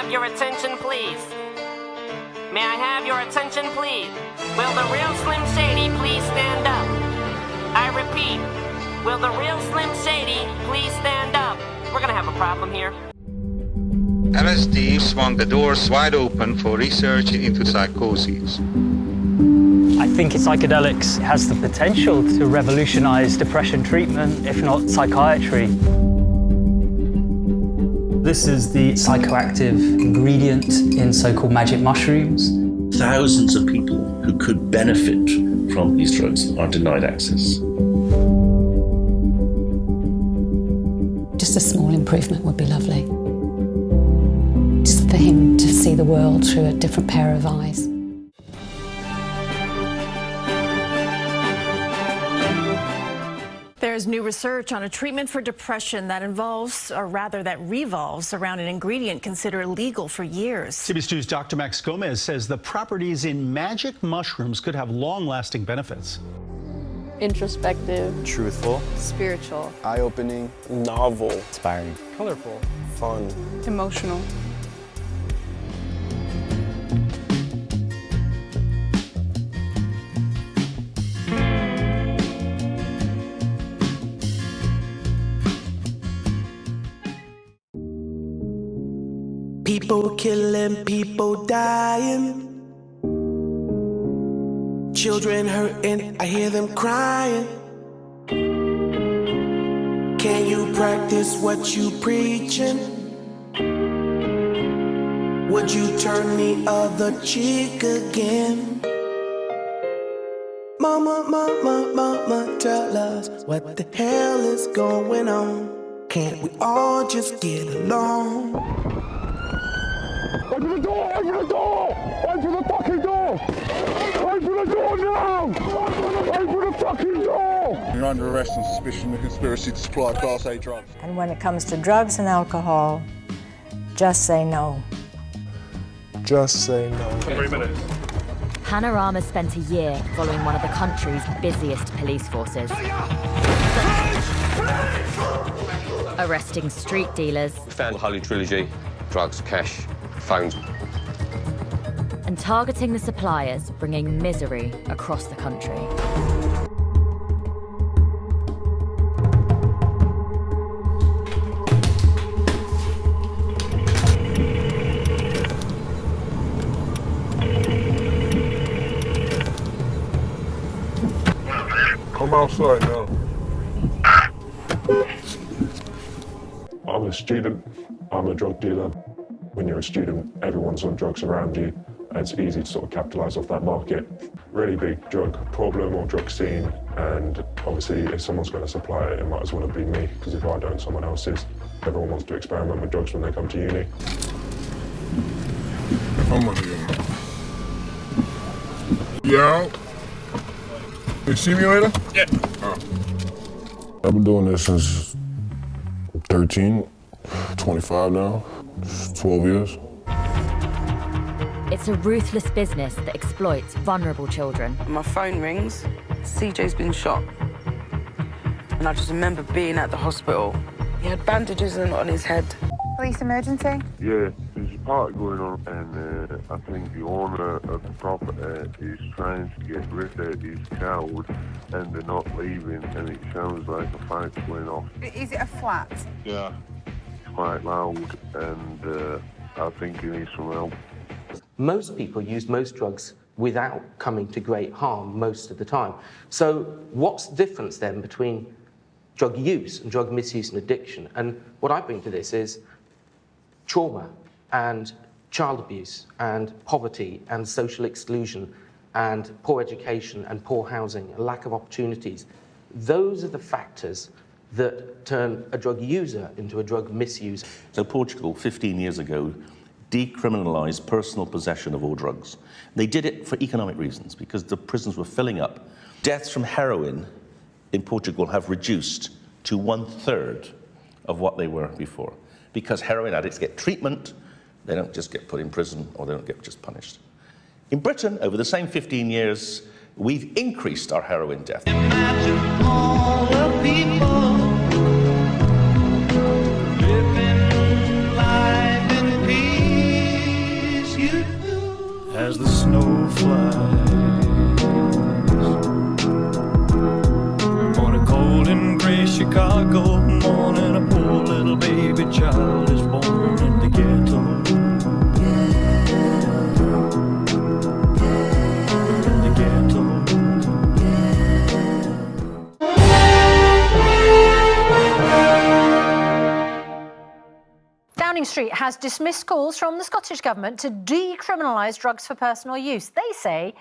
have your attention, please? May I have your attention, please? Will the real Slim Shady please stand up? I repeat, will the real Slim Shady please stand up? We're gonna have a problem here. LSD swung the doors wide open for research into psychoses. I think psychedelics has the potential to revolutionize depression treatment, if not psychiatry. This is the psychoactive ingredient in so-called magic mushrooms. Thousands of people who could benefit from these drugs are denied access. Just a small improvement would be lovely. Just for him to see the world through a different pair of eyes. There's new research on a treatment for depression that involves, or rather that revolves around an ingredient considered illegal for years. CBS 2's Dr. Max Gomez says the properties in magic mushrooms could have long-lasting benefits. Introspective, truthful, spiritual, eye-opening, novel, inspiring, colorful, fun, emotional. People killing, people dying. Children hurting, I hear them crying. Can you practice what you preaching? Would you turn the other cheek again? Mama, mama, mama, tell us what the hell is going on. Can't we all just get along? Open the door! Open the door! Open the fucking door! Open the door now! Open the fucking door! You're under arrest on suspicion of conspiracy to supply Class A drugs. And when it comes to drugs and alcohol, just say no. Just say no. 3 minutes. Panorama spent a year following one of the country's busiest police forces. Arresting street dealers. We found the Holy Trilogy, drugs, cash, phones. And targeting the suppliers, bringing misery across the country. Come outside now. I'm a student, I'm a drug dealer. When you're a student, everyone's on drugs around you. It's easy to sort of capitalise off that market. Really big drug problem or drug scene, and obviously if someone's going to supply it, it might as well be me, because if I don't, someone else is. Everyone wants to experiment with drugs when they come to uni. I'm on here. Yeah. You see me later? Yeah. I've been doing this since 13, 25 now, 12 years. It's a ruthless business that exploits vulnerable children. My phone rings, CJ's been shot. And I just remember being at the hospital. He had bandages on his head. Police emergency? Yeah, there's a party going on, and I think the owner of the property is trying to get rid of his child, and they're not leaving, and it sounds like a fight's going off. Is it a flat? Yeah. It's quite loud, and I think he needs some help. Most people use most drugs without coming to great harm most of the time. So what's the difference then between drug use and drug misuse and addiction? And what I bring to this is trauma and child abuse and poverty and social exclusion and poor education and poor housing, a lack of opportunities. Those are the factors that turn a drug user into a drug misuser. So Portugal, 15 years ago, decriminalised personal possession of all drugs. They did it for economic reasons, because the prisons were filling up. Deaths from heroin in Portugal have reduced to 1/3 of what they were before, because heroin addicts get treatment, they don't just get put in prison, or they don't get just punished. In Britain, over the same 15 years, we've increased our heroin death. Imagine all the people living life in peace. a child is born in the ghetto. In the ghetto. Downing Street has dismissed calls from the Scottish Government to decriminalise drugs for personal use. They say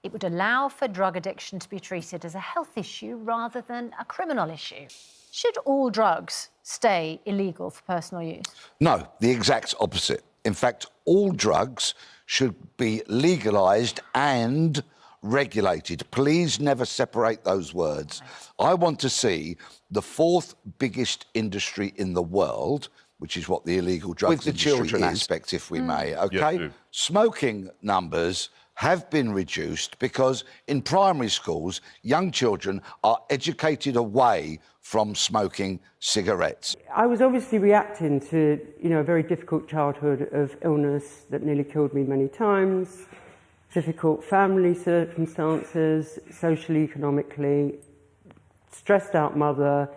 it would allow for drug addiction to be treated as a health issue rather than a criminal issue. Should all drugs stay illegal for personal use? No, the exact opposite. In fact, all drugs should be legalised and regulated. Please never separate those words. I want to see the fourth biggest industry in the world, which is what the illegal drugs with the children aspect, if we may, okay? Yes, smoking numbers have been reduced because in primary schools, young children are educated away from smoking cigarettes. I was obviously reacting to, a very difficult childhood of illness that nearly killed me many times, difficult family circumstances, socially, economically, stressed out mother,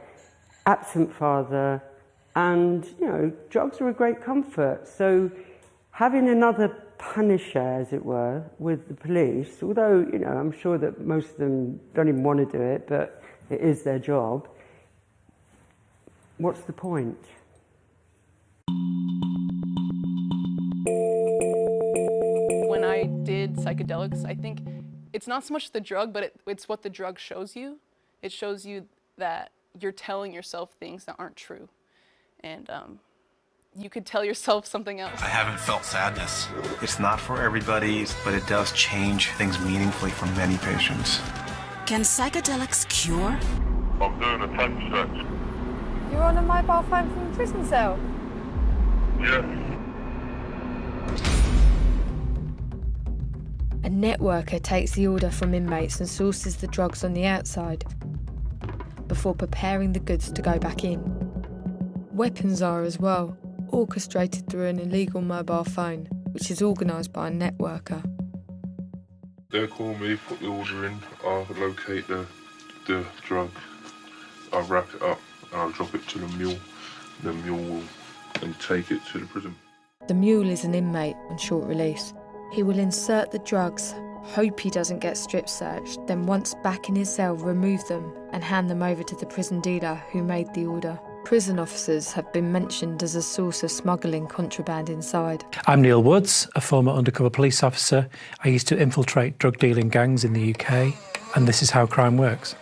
absent father, and, drugs are a great comfort. So having another punisher, as it were, with the police, although, I'm sure that most of them don't even want to do it, but it is their job, what's the point? When I did psychedelics, I think it's not so much the drug, but it's what the drug shows you. It shows you that you're telling yourself things that aren't true. And you could tell yourself something else. I haven't felt sadness. It's not for everybody, but it does change things meaningfully for many patients. Can psychedelics cure? I'm doing a temp search. You're on a mobile phone from a prison cell? Yeah. A networker takes the order from inmates and sources the drugs on the outside before preparing the goods to go back in. Weapons are as well, orchestrated through an illegal mobile phone, which is organised by a networker. They'll call me, put the order in, I'll locate the drug, I'll wrap it up, and I'll drop it to the mule. The mule will then take it to the prison. The mule is an inmate on short release. He will insert the drugs, hope he doesn't get strip searched, then once back in his cell remove them and hand them over to the prison dealer who made the order. Prison officers have been mentioned as a source of smuggling contraband inside. I'm Neil Woods, a former undercover police officer. I used to infiltrate drug dealing gangs in the UK, and this is how crime works.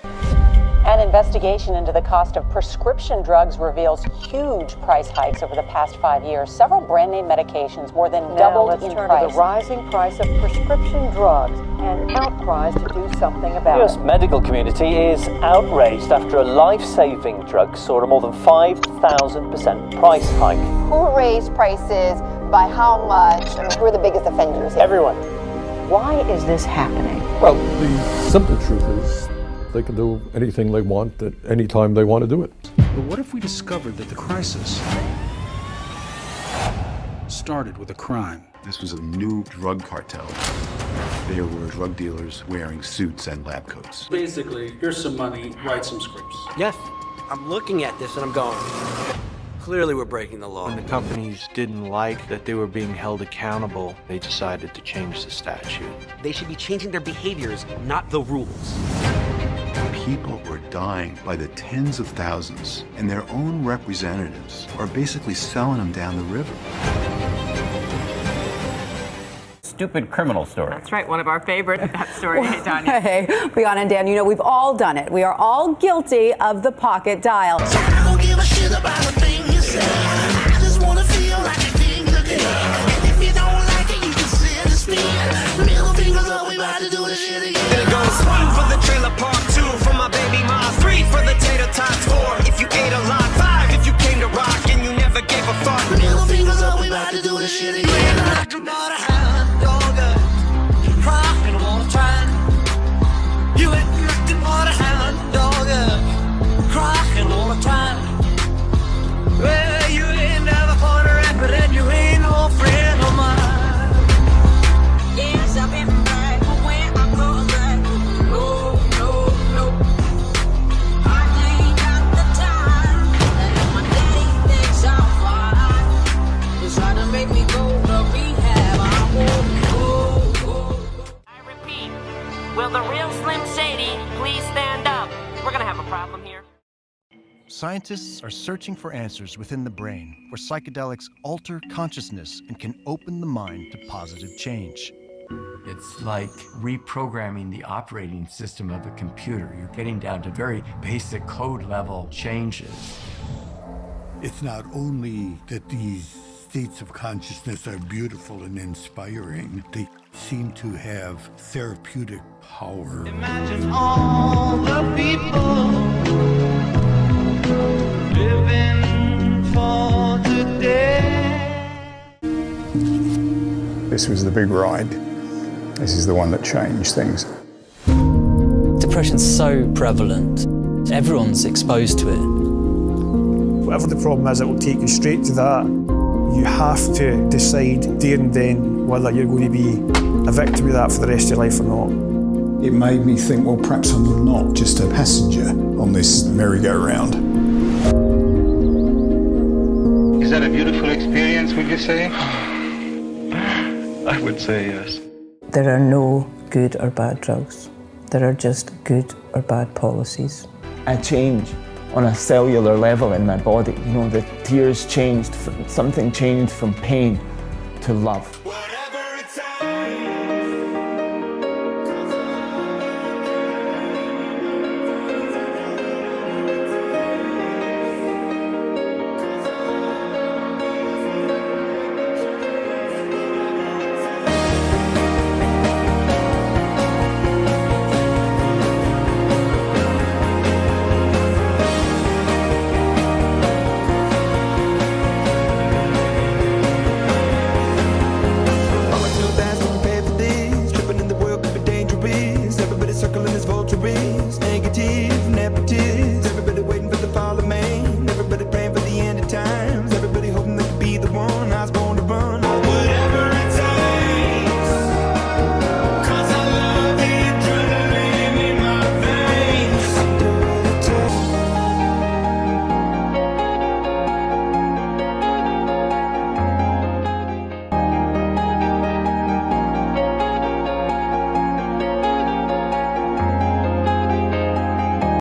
An investigation into the cost of prescription drugs reveals huge price hikes over the past 5 years. Several brand name medications more than doubled in price. To the rising price of prescription drugs and outcries to do something about it. The US medical community is outraged after a life-saving drug saw a more than 5,000% price hike. Who raised prices? By how much? I mean, who are the biggest offenders here? Everyone. Why is this happening? Well, the simple truth is they can do anything they want at any time they want to do it. But what if we discovered that the crisis started with a crime? This was a new drug cartel. There were drug dealers wearing suits and lab coats. Basically, here's some money, write some scripts. Yes, I'm looking at this and I'm going, clearly we're breaking the law. When the companies didn't like that they were being held accountable, they decided to change the statute. They should be changing their behaviors, not the rules. People were dying by the tens of thousands, and their own representatives are basically selling them down the river. Stupid criminal story. That's right, one of our favorite, that story. Hey, Tanya. Hey, Brianna and Dan, we've all done it. We are all guilty of the pocket dial. I don't give a shit about a thing you say. I just wanna feel like a thing today. And if you don't like it, you can send a spin. Middle fingers up, we about to do this shit again. Then it goes 1 for the trailer park, 2 for my baby mom, 3 for the tater tots, 4 if you ate a lot, 5 if you came to rock and you never gave a fuck. Middle fingers up, we about to do this shit again. I do not have dogger. Rockin' all the time. You ain't nothing but a hound dogger. Rockin' all the time. Well, you ain't never fought a rapper and you ain't no friend of mine. Yes, I've been back, but when I go back, no. I scientists are searching for answers within the brain where psychedelics alter consciousness and can open the mind to positive change. It's like reprogramming the operating system of a computer. You're getting down to very basic code level changes. It's not only that these states of consciousness are beautiful and inspiring, they seem to have therapeutic power. Imagine all the people living for today. This was the big ride. This is the one that changed things. Depression's so prevalent. Everyone's exposed to it. Whatever the problem is, it will take you straight to that. You have to decide there and then whether you're going to be a victim of that for the rest of your life or not. It made me think, well, perhaps I'm not just a passenger on this merry-go-round. Is that a beautiful experience, would you say? I would say yes. There are no good or bad drugs. There are just good or bad policies. A change on a cellular level in my body. You know, the tears changed, something changed from pain to love.